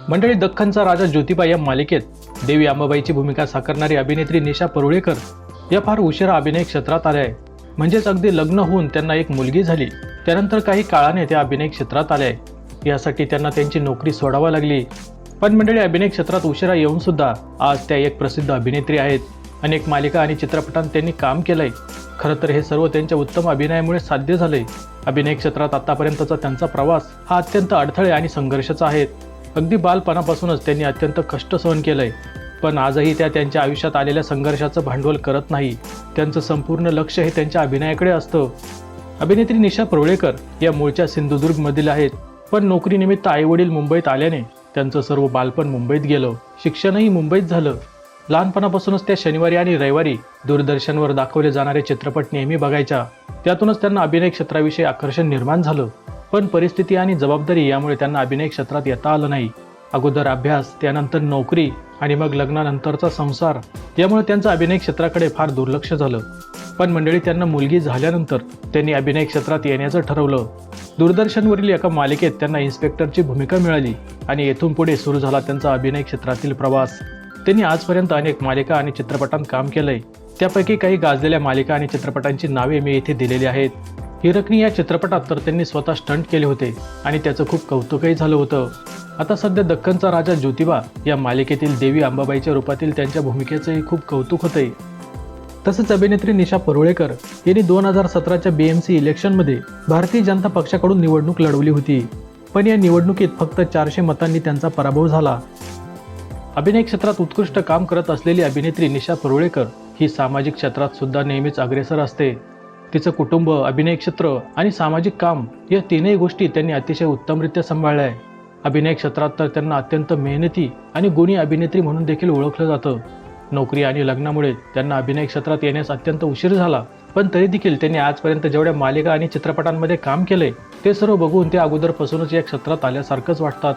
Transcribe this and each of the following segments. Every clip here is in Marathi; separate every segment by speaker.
Speaker 1: मंडळी, दख्खनचा राजा ज्योतिबा या मालिकेत देवी अंबाबाईची भूमिका साकारणारी अभिनेत्री निशा परुळेकर या फार उशिरा अभिनय क्षेत्रात आल्या आहे. म्हणजेच अगदी लग्न होऊन त्यांना एक मुलगी झाली, त्यानंतर काही काळाने त्या अभिनय क्षेत्रात आल्या आहे. यासाठी त्यांना त्यांची नोकरी सोडावी लागली. पण मंडळी, अभिनय क्षेत्रात उशिरा येऊन सुद्धा आज त्या एक प्रसिद्ध अभिनेत्री आहेत. अनेक मालिका आणि चित्रपटांत त्यांनी काम केलंय. खरं तर हे सर्व त्यांच्या उत्तम अभिनयामुळे साध्य झालंय. अभिनय क्षेत्रात आतापर्यंतचा त्यांचा प्रवास हा अत्यंत अडथळे आणि संघर्षाचा आहे. अगदी बालपणापासूनच त्यांनी अत्यंत कष्ट सहन केलंय. पण आजही त्या त्यांच्या आयुष्यात आलेल्या संघर्षाचं भांडवल करत नाही. त्यांचं संपूर्ण लक्ष हे त्यांच्या अभिनयाकडे असतं. अभिनेत्री निशा परुळेकर या मूळच्या सिंधुदुर्गमधील आहेत. पण नोकरीनिमित्त आईवडील मुंबईत आल्याने त्यांचं सर्व बालपण मुंबईत गेलं. शिक्षणही मुंबईत झालं. लहानपणापासूनच त्या शनिवारी आणि रविवारी दूरदर्शनवर दाखवले जाणारे चित्रपट नेहमी बघायच्या. त्यातूनच त्यांना अभिनय क्षेत्राविषयी आकर्षण निर्माण झालं. पण परिस्थिती आणि जबाबदारी यामुळे त्यांना अभिनय क्षेत्रात येता आलं नाही. अगोदर अभ्यास, त्यानंतर नोकरी आणि मग लग्नानंतरचा संसार यामुळे त्यांचं अभिनय क्षेत्राकडे फार दुर्लक्ष झालं. पण मंडळी, त्यांना मुलगी झाल्यानंतर त्यांनी अभिनय क्षेत्रात येण्याचं ठरवलं. दूरदर्शनवरील एका मालिकेत त्यांना इन्स्पेक्टरची भूमिका मिळाली आणि येथून पुढे सुरू झाला त्यांचा अभिनय क्षेत्रातील प्रवास. त्यांनी आजपर्यंत अनेक मालिका आणि चित्रपटांत काम केलंय. त्यापैकी काही गाजलेल्या मालिका आणि चित्रपटांची नावे मी येथे दिलेली आहेत. हिरकणी या चित्रपटात तर त्यांनी स्वतः स्टंट केले होते आणि त्याचं खूप कौतुकही झालं होतं. आता सध्या दख्खनचा राजा ज्योतिबा या मालिकेतील देवी अंबाबाईच्या रूपातील त्यांच्या भूमिकेचंही खूप कौतुक होतंय. तसेच अभिनेत्री निशा परुळेकर यांनी 2017च्या BMC इलेक्शनमध्ये भारतीय जनता पक्षाकडून निवडणूक लढवली होती. पण या निवडणुकीत फक्त 400 मतांनी त्यांचा पराभव झाला. अभिनय क्षेत्रात उत्कृष्ट काम करत असलेली अभिनेत्री निशा परुळेकर ही सामाजिक क्षेत्रात सुद्धा नेहमीच अग्रेसर असते. तिचं कुटुंब, अभिनय क्षेत्र आणि सामाजिक काम या तीनही गोष्टी त्यांनी अतिशय उत्तमरित्या सांभाळल्या आहे. अभिनय क्षेत्रात तर त्यांना अत्यंत मेहनती आणि गुणी अभिनेत्री म्हणून देखील ओळखलं जातं. नोकरी आणि लग्नामुळे त्यांना अभिनय क्षेत्रात येण्यास अत्यंत उशीर झाला. पण तरी देखील त्यांनी आजपर्यंत जेवढ्या मालिका आणि चित्रपटांमध्ये काम केलंय ते सर्व बघून ते अगोदरपासूनच या क्षेत्रात आल्यासारखंच वाटतात.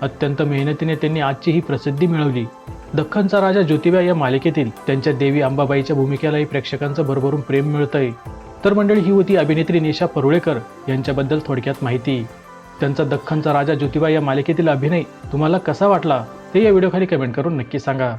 Speaker 1: अत्यंत मेहनतीने त्यांनी आजची ही प्रसिद्धी मिळवली. दख्खनचा राजा ज्योतिबा या मालिकेतील त्यांच्या देवी अंबाबाईच्या भूमिकेलाही प्रेक्षकांचं भरभरून प्रेम मिळतंय. तर मंडळी, ही होती अभिनेत्री निशा परुळेकर यांच्याबद्दल थोडक्यात माहिती. त्यांचा दख्खनचा राजा ज्योतिबा या मालिकेतील अभिनय तुम्हाला कसा वाटला ते या व्हिडिओखाली कमेंट करून नक्की सांगा.